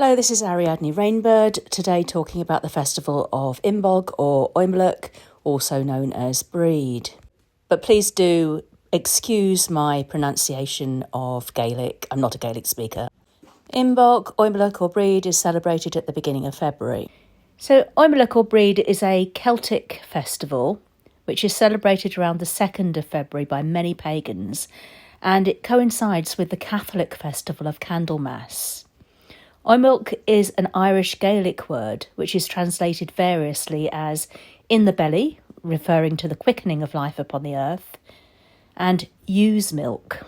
Hello, this is Ariadne Rainbird, today talking about the festival of Imbolc or Imbolc, also known as Breed. But please do excuse my pronunciation of Gaelic. I'm not a Gaelic speaker. Imbolc, Imbolc or Breed is celebrated at the beginning of February. So Imbolc or Breed is a Celtic festival which is celebrated around the 2nd of February by many pagans, and it coincides with the Catholic festival of Candlemas. Imbolc is an Irish Gaelic word which is translated variously as in the belly, referring to the quickening of life upon the earth, and ewe's milk.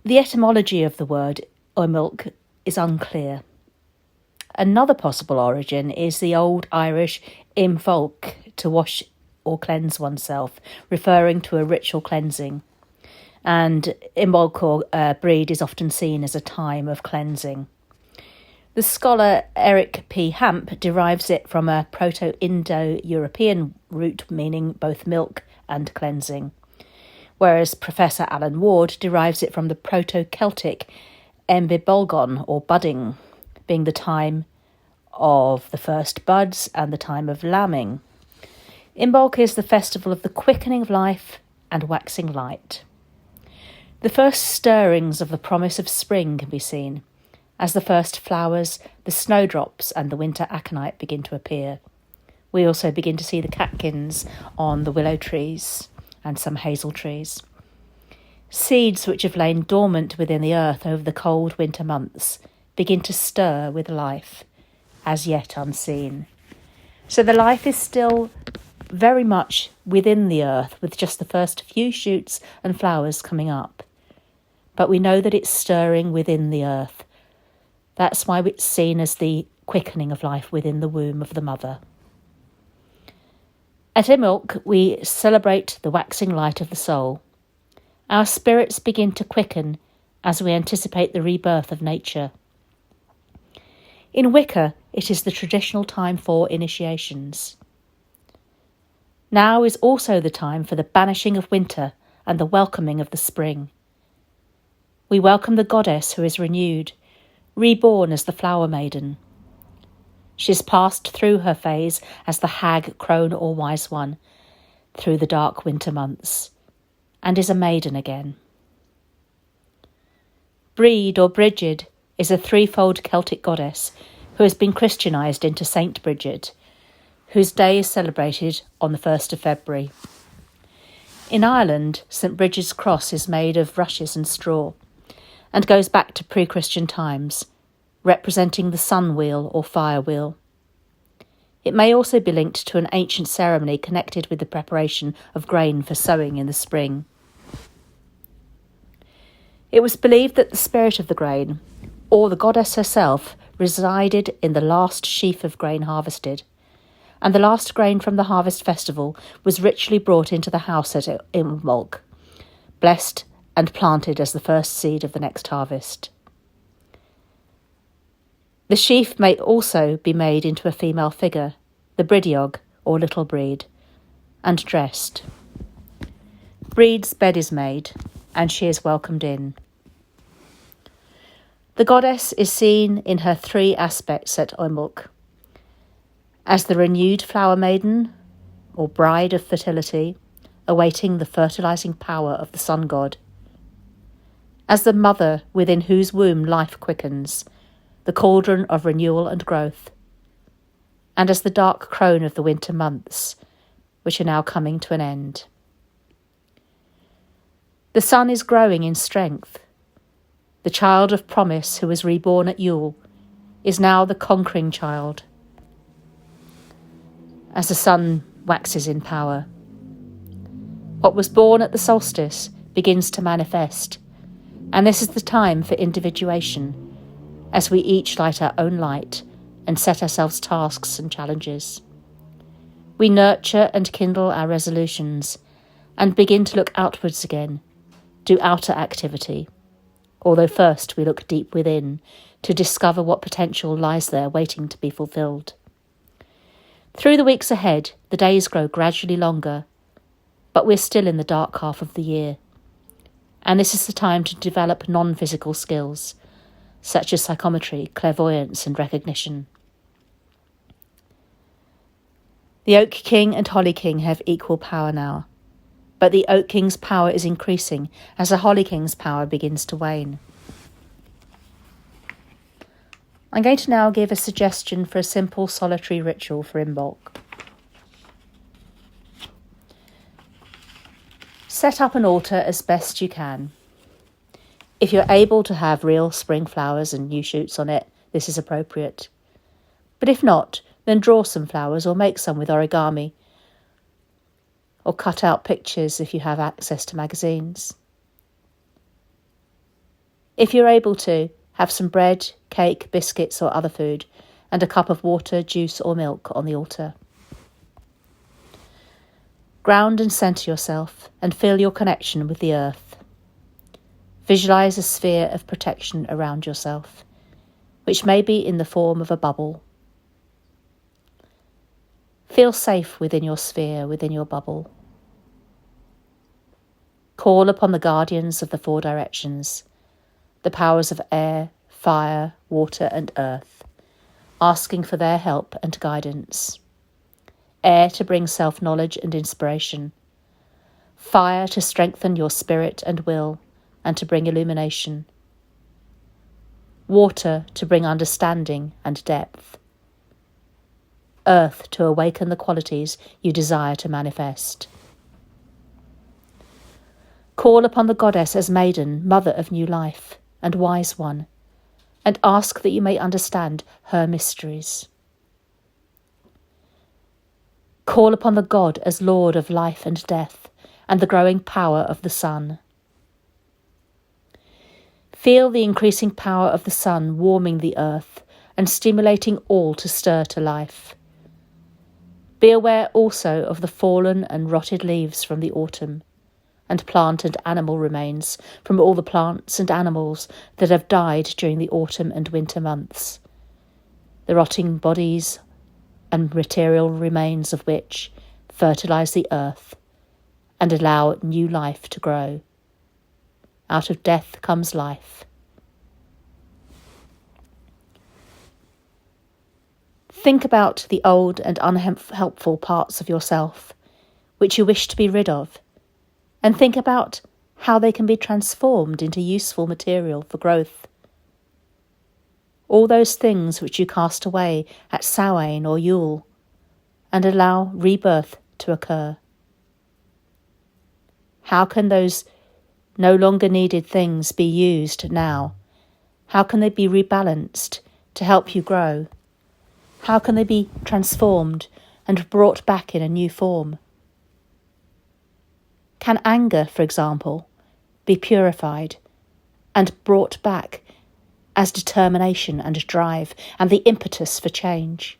The etymology of the word Imbolc is unclear. Another possible origin is the Old Irish Imbolc, to wash or cleanse oneself, referring to a ritual cleansing. And Imbolc or Breed is often seen as a time of cleansing. The scholar Eric P. Hamp derives it from a Proto-Indo-European root meaning both milk and cleansing, whereas Professor Alan Ward derives it from the Proto-Celtic Imbolgon, or budding, being the time of the first buds and the time of lambing. Imbolc is the festival of the quickening of life and waxing light. The first stirrings of the promise of spring can be seen, as the first flowers, the snowdrops and the winter aconite begin to appear. We also begin to see the catkins on the willow trees and some hazel trees. Seeds which have lain dormant within the earth over the cold winter months begin to stir with life, as yet unseen. So the life is still very much within the earth, with just the first few shoots and flowers coming up. But we know that it's stirring within the earth. That's why it's seen as the quickening of life within the womb of the mother. At Imbolc, we celebrate the waxing light of the soul. Our spirits begin to quicken as we anticipate the rebirth of nature. In Wicca, it is the traditional time for initiations. Now is also the time for the banishing of winter and the welcoming of the spring. We welcome the goddess who is renewed, reborn as the flower maiden. She has passed through her phase as the hag, crone or wise one, through the dark winter months, and is a maiden again. Breed or Brigid is a threefold Celtic goddess who has been Christianised into Saint Bridget, whose day is celebrated on the 1st of February. In Ireland, St Bridget's cross is made of rushes and straw, and goes back to pre-Christian times, representing the sun wheel or fire wheel. It may also be linked to an ancient ceremony connected with the preparation of grain for sowing in the spring. It was believed that the spirit of the grain, or the goddess herself, resided in the last sheaf of grain harvested, and the last grain from the harvest festival was ritually brought into the house at Imbolc, blessed and planted as the first seed of the next harvest. The sheaf may also be made into a female figure, the Bridiog, or little Breed, and dressed. Breed's bed is made, and she is welcomed in. The goddess is seen in her three aspects at Imbolc: as the renewed flower maiden, or bride of fertility, awaiting the fertilising power of the sun god; as the mother within whose womb life quickens, the cauldron of renewal and growth; and as the dark crone of the winter months, which are now coming to an end. The sun is growing in strength. The child of promise who was reborn at Yule is now the conquering child. As the sun waxes in power, what was born at the solstice begins to manifest, and this is the time for individuation, as we each light our own light and set ourselves tasks and challenges. We nurture and kindle our resolutions and begin to look outwards again, do outer activity, although first we look deep within to discover what potential lies there waiting to be fulfilled. Through the weeks ahead, the days grow gradually longer, but we're still in the dark half of the year, and this is the time to develop non-physical skills, such as psychometry, clairvoyance, and recognition. The Oak King and Holly King have equal power now, but the Oak King's power is increasing as the Holly King's power begins to wane. I'm going to now give a suggestion for a simple solitary ritual for Imbolc. Set up an altar as best you can. If you're able to have real spring flowers and new shoots on it, this is appropriate. But if not, then draw some flowers or make some with origami, or cut out pictures if you have access to magazines. If you're able to, have some bread, cake, biscuits or other food, and a cup of water, juice or milk on the altar. Ground and centre yourself and feel your connection with the earth. Visualise a sphere of protection around yourself, which may be in the form of a bubble. Feel safe within your sphere, within your bubble. Call upon the guardians of the four directions, the powers of air, fire, water and earth, asking for their help and guidance. Air to bring self-knowledge and inspiration. Fire to strengthen your spirit and will and to bring illumination. Water to bring understanding and depth. Earth to awaken the qualities you desire to manifest. Call upon the goddess as maiden, mother of new life, and wise one, and ask that you may understand her mysteries. Call upon the god as lord of life and death, and the growing power of the sun. Feel the increasing power of the sun warming the earth and stimulating all to stir to life. Be aware also of the fallen and rotted leaves from the autumn, and plant and animal remains from all the plants and animals that have died during the autumn and winter months, the rotting bodies and material remains of which fertilise the earth and allow new life to grow. Out of death comes life. Think about the old and unhelpful parts of yourself which you wish to be rid of, and think about how they can be transformed into useful material for growth. All those things which you cast away at Samhain or Yule, and allow rebirth to occur. How can those no longer needed things be used now? How can they be rebalanced to help you grow? How can they be transformed and brought back in a new form? Can anger, for example, be purified and brought back as determination and drive and the impetus for change?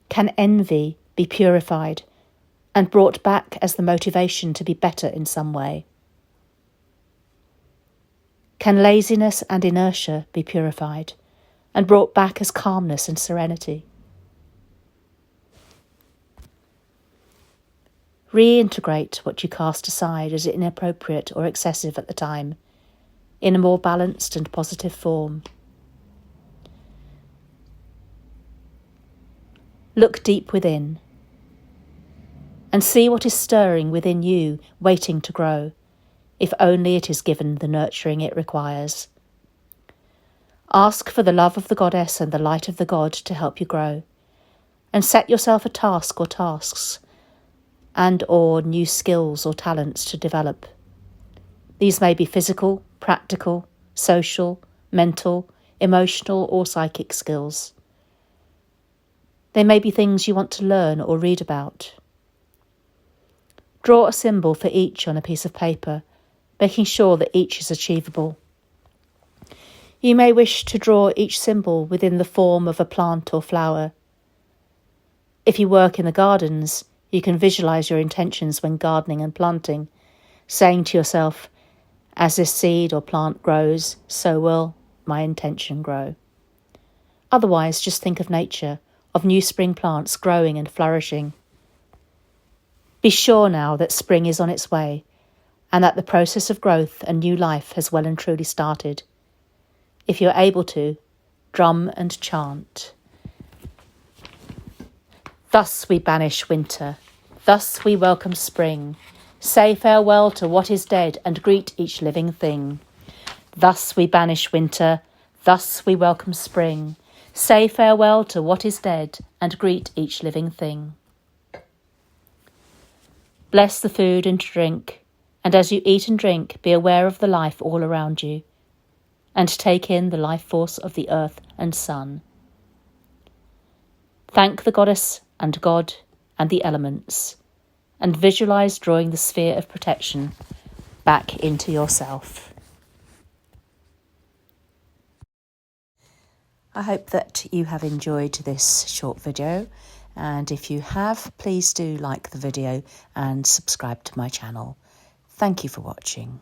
Can envy be purified and brought back as the motivation to be better in some way? Can laziness and inertia be purified and brought back as calmness and serenity? Reintegrate what you cast aside as inappropriate or excessive at the time in a more balanced and positive form. Look deep within and see what is stirring within you, waiting to grow, if only it is given the nurturing it requires. Ask for the love of the goddess and the light of the god to help you grow, and set yourself a task or tasks and or new skills or talents to develop. These may be physical, practical, social, mental, emotional or psychic skills. They may be things you want to learn or read about. Draw a symbol for each on a piece of paper, making sure that each is achievable. You may wish to draw each symbol within the form of a plant or flower. If you work in the gardens, you can visualise your intentions when gardening and planting, saying to yourself, as this seed or plant grows, so will my intention grow. Otherwise, just think of nature, of new spring plants growing and flourishing. Be sure now that spring is on its way, and that the process of growth and new life has well and truly started. If you're able to, drum and chant. Thus we banish winter, thus we welcome spring. Say farewell to what is dead and greet each living thing. Thus we banish winter, thus we welcome spring. Say farewell to what is dead and greet each living thing. Bless the food and drink, and as you eat and drink, be aware of the life all around you, and take in the life force of the earth and sun. Thank the goddess and God and the elements, and visualize drawing the sphere of protection back into yourself. I hope that you have enjoyed this short video, and if you have, please do like the video and subscribe to my channel. Thank you for watching.